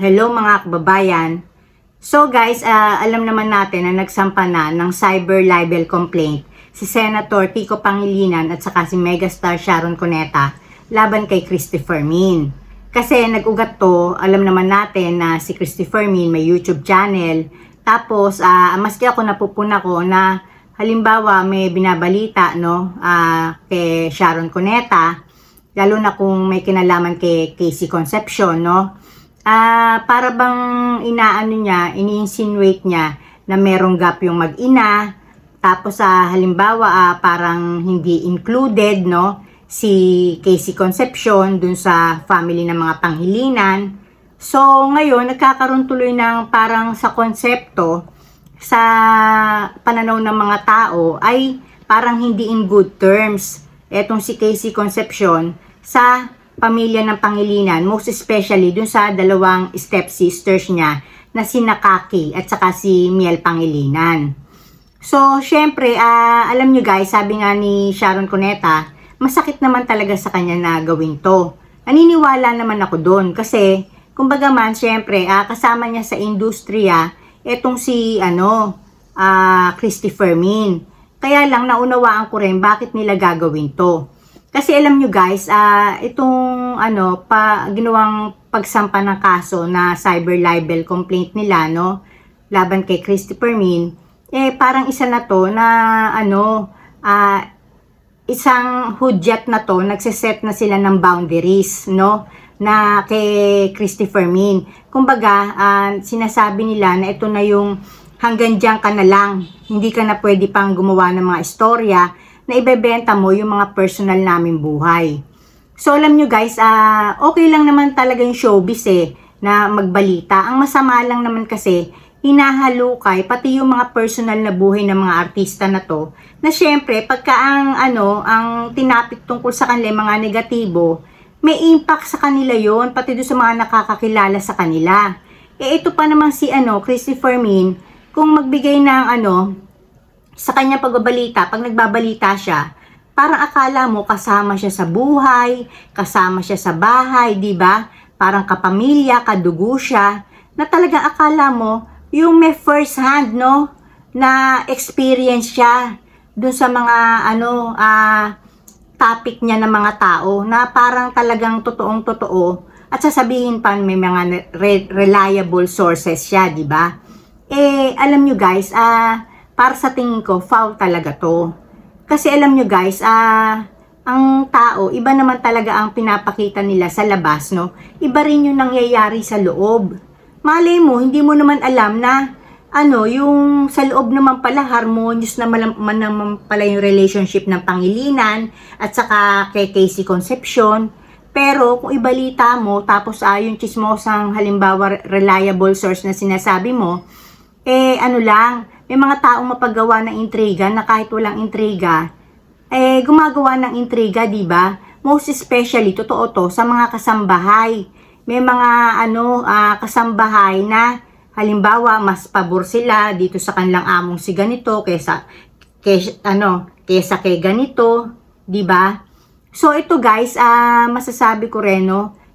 Hello mga kababayan. So guys, alam naman natin na nagsampa na ng cyber libel complaint si Senator Kiko Pangilinan at saka si megastar Sharon Cuneta laban kay Christopher Min. Kasi nag-ugat to, alam naman natin na si Christopher Min may YouTube channel. Tapos, maski ako napupuna ko na halimbawa may binabalita kay Sharon Cuneta, lalo na kung may kinalaman kay Casey Concepcion, para bang ini-insinuate niya na merong gap yung mag-ina. Tapos halimbawa parang hindi included si Casey Concepcion dun sa family ng mga Pangilinan. So ngayon nagkakaroon tuloy ng parang sa konsepto sa pananaw ng mga tao ay parang hindi in good terms etong si Casey Concepcion sa pamilya ng Pangilinan, most especially dun sa dalawang stepsisters niya na si Nakaki at saka si Miel Pangilinan. So, syempre, alam nyo guys, sabi nga ni Sharon Cuneta, masakit naman talaga sa kanya na gawin to. Naniniwala naman ako doon kasi, kumbaga man, syempre, kasama niya sa industriya, etong si, Christopher Min. Kaya lang, naunawaan ko rin bakit nila gagawin to. Kasi alam nyo guys, itong ginawang pagsampa ng kaso na cyber libel complaint nila, laban kay Christopher Min, parang isa na to na isang hudyat na to, nagsiset na sila ng boundaries, na kay Christopher Min. Kumbaga, sinasabi nila na ito na yung hanggang diyan ka na lang, hindi ka na pwede pang gumawa ng mga istorya na ibebenta mo yung mga personal namin buhay. So alam nyo guys, okay lang naman talaga yung showbiz na magbalita. Ang masama lang naman kasi, hinahalukay pati yung mga personal na buhay ng mga artista na to, na syempre pagka ang tinapik tungkol sa kanila mga negatibo, may impact sa kanila yon, pati doon sa mga nakakakilala sa kanila. Ito pa naman si Christopher Min, kung magbigay ng sa kanya pagbabalita, pag nagbabalita siya, parang akala mo kasama siya sa buhay, kasama siya sa bahay, di ba? Parang kapamilya, kadugo siya, na talagang akala mo yung may first hand, na experience siya dun sa mga topic niya ng mga tao, na parang talagang totoong totoo, at sasabihin pa may mga reliable sources siya, di ba? Alam nyo guys, para sa tingin ko, foul talaga to. Kasi alam nyo guys, ang tao, iba naman talaga ang pinapakita nila sa labas, Iba rin yung nangyayari sa loob. Malay mo, hindi mo naman alam na, yung sa loob naman pala, harmonious naman pala yung relationship ng Pangilinan at saka kay Casey Concepcion. Pero kung ibalita mo, tapos yung chismosang halimbawa reliable source na sinasabi mo, may mga taong mapagawa ng intriga na kahit walang intriga, gumagawa ng intriga, di ba? Most especially, totoo to, sa mga kasambahay. May mga kasambahay na halimbawa mas pabor sila dito sa kanilang among si ganito kaysa kay ganito, di ba? So ito guys, masasabi ko rin,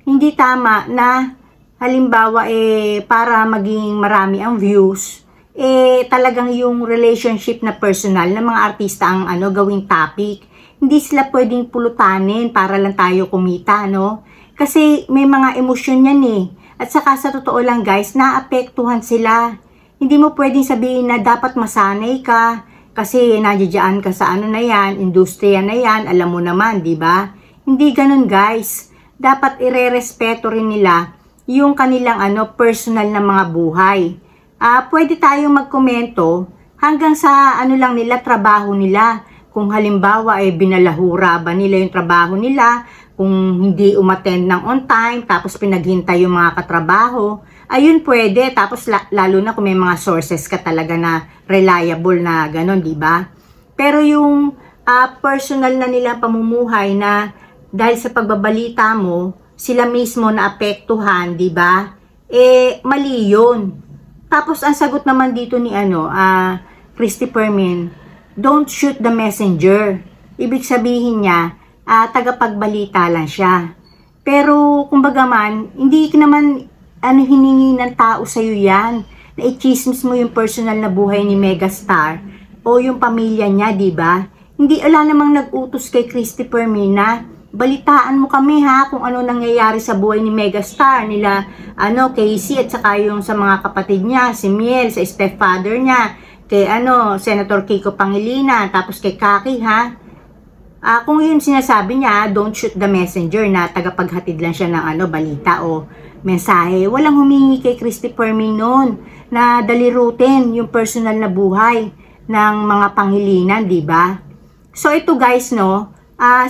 hindi tama na halimbawa para maging marami ang views, talagang yung relationship na personal ng mga artista ang gawing topic. Hindi sila pwedeng pulutanin para lang tayo kumita, Kasi may mga emosyon yan At saka sa totoo lang guys, naapektuhan sila. Hindi mo pwedeng sabihin na dapat masanay ka kasi nandiyan ka sa na yan, industriya na yan, alam mo naman, di ba? Hindi ganun guys. Dapat irerespeto rin nila yung kanilang personal na mga buhay. Pwede tayong magkomento hanggang sa lang nila, trabaho nila. Kung halimbawa binalahura ba nila yung trabaho nila, kung hindi umattend ng on time, tapos pinaghintay yung mga katrabaho, ayun pwede. Tapos lalo na kung may mga sources ka talaga na reliable na gano'n, di ba? Pero yung personal na nila pamumuhay na dahil sa pagbabalita mo, sila mismo na apektuhan, di ba? Mali yun. Tapos ang sagot naman dito ni Christopher Min, don't shoot the messenger. Ibig sabihin niya, tagapagbalita lang siya. Pero kumbaga man, hindi naman hiningi ng tao sa'yo yan. Na i-chismis mo yung personal na buhay ni megastar o yung pamilya niya, di ba? Hindi, wala namang nag-utos kay Christopher Mina. Balitaan mo kami ha kung ano nangyayari sa buhay ni megastar, nila Casey at saka yung sa mga kapatid niya, si Miel, sa stepfather niya, kay Senator Kiko Pangilinan, tapos kay Kaki ha. Kung yun sinasabi niya, don't shoot the messenger na tagapaghatid lang siya ng balita o mensahe. Walang humingi kay Christopher Mina noon na dalirutin yung personal na buhay ng mga Pangilinan, di ba? So ito guys,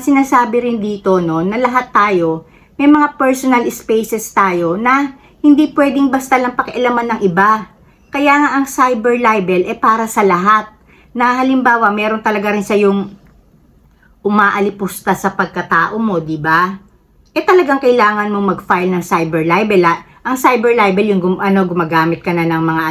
sinasabi rin dito na lahat tayo may mga personal spaces tayo na hindi pwedeng basta lang pakialaman ng iba. Kaya nga ang cyber libel para sa lahat. Na halimbawa, meron talaga rin sa yung umaalipusta sa pagkatao mo, di ba? Talagang kailangan mo mag-file ng cyber libel. Ang cyber libel yung gumagamit ka na ng mga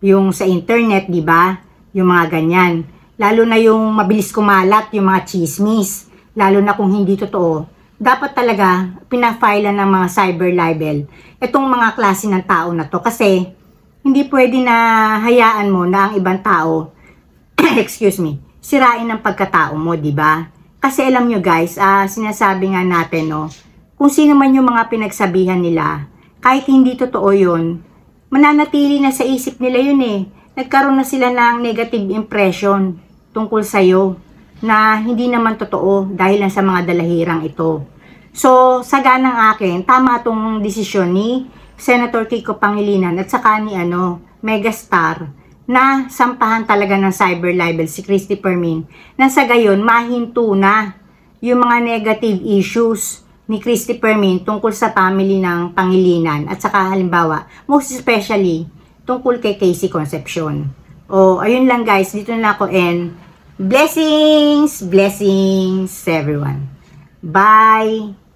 yung sa internet, di ba? Yung mga ganyan. Lalo na yung mabilis kumalat, yung mga chismis. Lalo na kung hindi totoo. Dapat talaga pina-file ng mga cyber libel itong mga klase ng tao na to. Kasi hindi pwede na hayaan mo na ang ibang tao, excuse me, sirain ang pagkatao mo, di ba? Kasi alam nyo guys, sinasabi nga natin, kung sino man yung mga pinagsabihan nila, kahit hindi totoo yun, mananatili na sa isip nila yun Nagkaroon na sila ng negative impression tungkol sa'yo na hindi naman totoo dahil lang sa mga dalahirang ito. So, sa ganang akin, tama itong desisyon ni Senator Kiko Pangilinan at saka ni megastar na sampahan talaga ng cyber libel si Christopher Mina na sa gayon mahinto na yung mga negative issues ni Christopher Mina tungkol sa family ng Pangilinan at saka halimbawa, most especially tungkol kay Casey Concepcion. Ayun lang guys, dito na ako and blessings everyone. Bye!